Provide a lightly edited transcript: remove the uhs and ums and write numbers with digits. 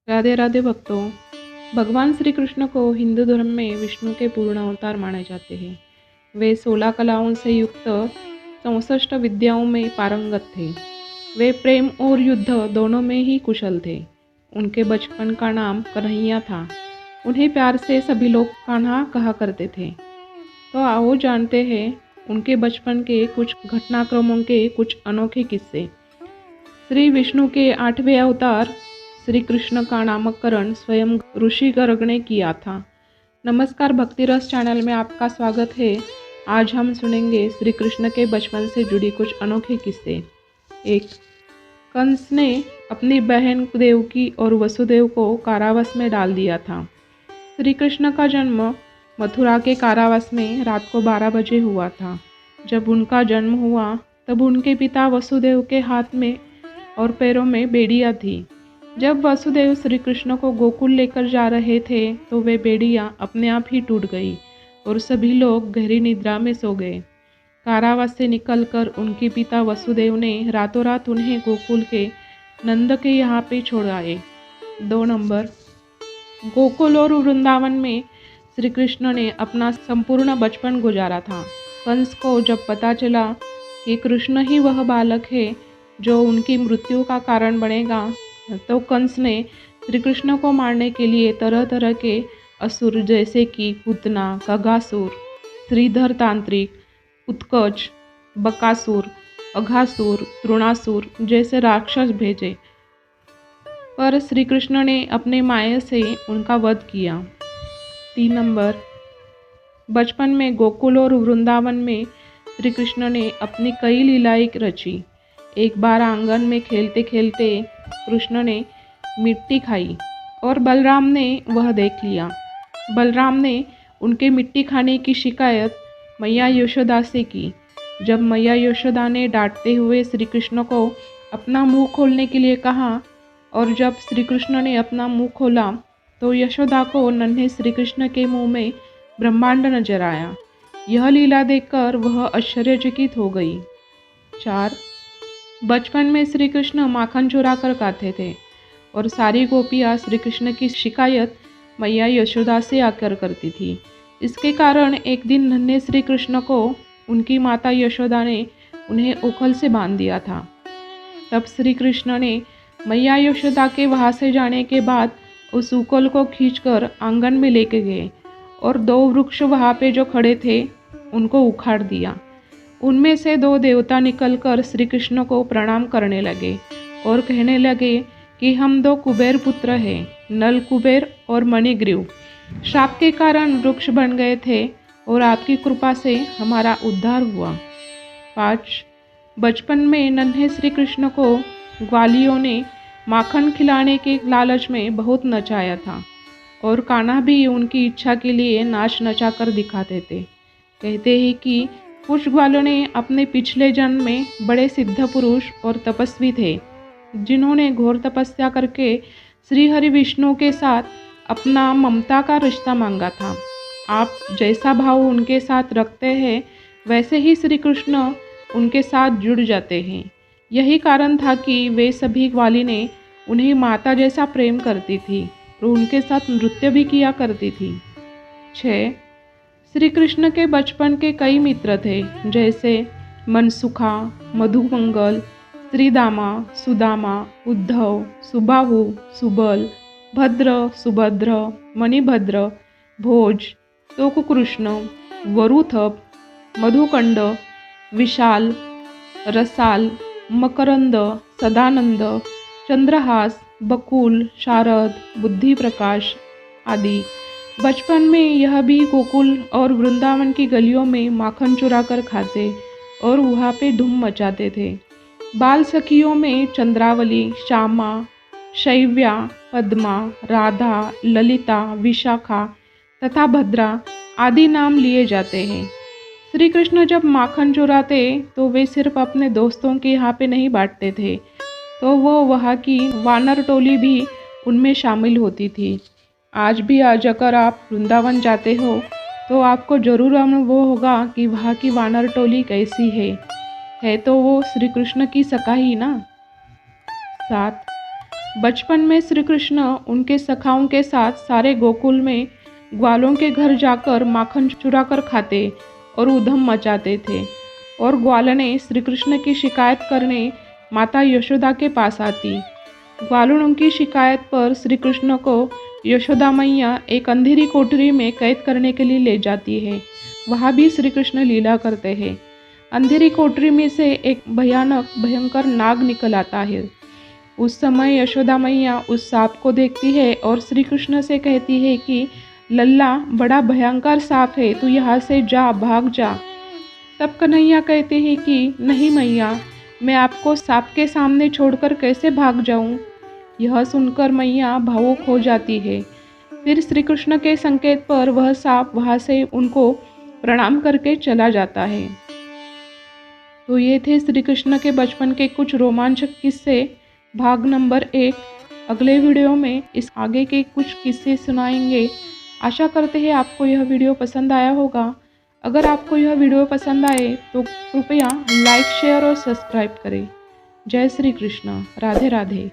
राधे राधे भक्तों। भगवान श्री कृष्ण को हिंदू धर्म में विष्णु के पूर्ण अवतार माने जाते हैं। वे 16 कलाओं से युक्त 64 विद्याओं में पारंगत थे। वे प्रेम और युद्ध दोनों में ही कुशल थे। उनके बचपन का नाम कन्हैया था। उन्हें प्यार से सभी लोग कान्हा कहा करते थे। तो आओ जानते हैं उनके बचपन के कुछ घटनाक्रमों के कुछ अनोखे किस्से। श्री विष्णु के 8वें अवतार श्री कृष्ण का नामकरण स्वयं ऋषि गर्ग ने किया था। नमस्कार, भक्ति रस चैनल में आपका स्वागत है। आज हम सुनेंगे श्री कृष्ण के बचपन से जुड़ी कुछ अनोखे किस्से। 1. कंस ने अपनी बहन देवकी और वसुदेव को कारावास में डाल दिया था। श्री कृष्ण का जन्म मथुरा के कारावास में रात को 12 बजे हुआ था। जब उनका जन्म हुआ तब उनके पिता वसुदेव के हाथ में और पैरों में बेड़ियां थी। जब वसुदेव श्री कृष्ण को गोकुल लेकर जा रहे थे तो वे बेड़ियां अपने आप ही टूट गई और सभी लोग गहरी निद्रा में सो गए। कारावास से निकलकर उनके पिता वसुदेव ने रातों रात उन्हें गोकुल के नंद के यहाँ पे छोड़ आए। 2 नंबर, गोकुल और वृंदावन में श्री कृष्ण ने अपना संपूर्ण बचपन गुजारा था। कंस को जब पता चला कि कृष्ण ही वह बालक है जो उनकी मृत्यु का कारण बनेगा, तो कंस ने श्री कृष्ण को मारने के लिए तरह तरह के असुर जैसे कि पूतना, खगासुर, श्रीधर तांत्रिक, उत्कच, बकासुर, अघासुर, तृणासुर जैसे राक्षस भेजे, पर श्री कृष्ण ने अपने माया से उनका वध किया। 3 नंबर, बचपन में गोकुल और वृंदावन में श्री कृष्ण ने अपनी कई लीलाएं रची। एक बार आंगन में खेलते खेलते कृष्ण ने मिट्टी खाई और बलराम ने वह देख लिया। बलराम ने उनके मिट्टी खाने की शिकायत मैया यशोदा से की। जब मैया यशोदा ने डांटते हुए श्री कृष्ण को अपना मुंह खोलने के लिए कहा और जब श्री कृष्ण ने अपना मुंह खोला तो यशोदा को नन्हे श्री कृष्ण के मुंह में ब्रह्मांड नजर आया। यह लीला देखकर वह आश्चर्यचकित हो गई। 4. बचपन में श्री कृष्ण माखन चुरा कर खाते थे और सारी गोपियाँ श्री कृष्ण की शिकायत मैया यशोदा से आकर करती थी। इसके कारण एक दिन नन्हे श्री कृष्ण को उनकी माता यशोदा ने उन्हें ओखल से बांध दिया था। तब श्री कृष्ण ने मैया यशोदा के वहाँ से जाने के बाद उस उखल को खींचकर आंगन में लेके गए और 2 वृक्ष वहाँ पे जो खड़े थे उनको उखाड़ दिया। उनमें से 2 देवता निकलकर श्री कृष्ण को प्रणाम करने लगे और कहने लगे कि हम 2 कुबेर पुत्र हैं, नल कुबेर और मणिग्रीव। श्राप के कारण वृक्ष बन गए थे और आपकी कृपा से हमारा उद्धार हुआ। 5. बचपन में नन्हे श्री कृष्ण को ग्वालियों ने माखन खिलाने के लालच में बहुत नचाया था और कान्हा भी उनकी इच्छा के लिए नाच नचा कर दिखाते थे। कहते हैं कि कुछ ग्वालों ने अपने पिछले जन्म में बड़े सिद्ध पुरुष और तपस्वी थे जिन्होंने घोर तपस्या करके श्री हरि विष्णु के साथ अपना ममता का रिश्ता मांगा था। आप जैसा भाव उनके साथ रखते हैं वैसे ही श्री कृष्ण उनके साथ जुड़ जाते हैं। यही कारण था कि वे सभी ग्वालिने उन्हें माता जैसा प्रेम करती थी और उनके साथ नृत्य भी किया करती थी। 6. श्री कृष्ण के बचपन के कई मित्र थे जैसे मनसुखा, मधुमंगल, श्रीदामा, सुदामा, उद्धव, सुबाहु, सुबल, भद्र, सुभद्र, मणिभद्र, भोज, तोकुकृष्ण, वरुथप, मधुकंड, विशाल, रसाल, मकरंद, सदानंद, चंद्रहास, बकुल, शारद, बुद्धिप्रकाश आदि। बचपन में यह भी गोकुल और वृंदावन की गलियों में माखन चुरा कर खाते और वहाँ पे धूम मचाते थे। बाल सखियों में चंद्रावली, श्यामा, शैव्या, पद्मा, राधा, ललिता, विशाखा तथा भद्रा आदि नाम लिए जाते हैं। श्री कृष्ण जब माखन चुराते तो वे सिर्फ अपने दोस्तों के यहाँ पे नहीं बांटते थे, तो वो वहाँ की वानर टोली भी उनमें शामिल होती थी। आज भी आज अगर आप वृंदावन जाते हो तो आपको ज़रूर अनुभव होगा कि वहाँ की वानर टोली कैसी है तो वो श्री कृष्ण की सखा ही ना। 7. बचपन में श्री कृष्ण उनके सखाओं के साथ सारे गोकुल में ग्वालों के घर जाकर माखन चुरा कर खाते और उधम मचाते थे, और ग्वालनें श्री कृष्ण की शिकायत करने माता यशोदा के पास आती। ग्वालों की शिकायत पर श्री कृष्ण को यशोदा मैया एक अंधेरी कोठरी में कैद करने के लिए ले जाती है। वहाँ भी श्री कृष्ण लीला करते हैं। अंधेरी कोठरी में से एक भयंकर नाग निकल आता है। उस समय यशोदा मैया उस सांप को देखती है और श्री कृष्ण से कहती है कि लल्ला, बड़ा भयंकर सांप है, तू यहाँ से जा, भाग जा। तब कन्हैया कहते हैं कि नहीं मैया, मैं आपको सांप के सामने छोड़कर कैसे भाग जाऊं। यह सुनकर मैया भावुक हो जाती है। फिर श्री कृष्ण के संकेत पर वह सांप वहाँ से उनको प्रणाम करके चला जाता है। तो ये थे श्री कृष्ण के बचपन के कुछ रोमांचक किस्से, भाग नंबर 1। अगले वीडियो में इस आगे के कुछ किस्से सुनाएंगे। आशा करते हैं आपको यह वीडियो पसंद आया होगा। अगर आपको यह वीडियो पसंद आए तो कृपया लाइक, शेयर और सब्सक्राइब करें। जय श्री कृष्ण। राधे राधे।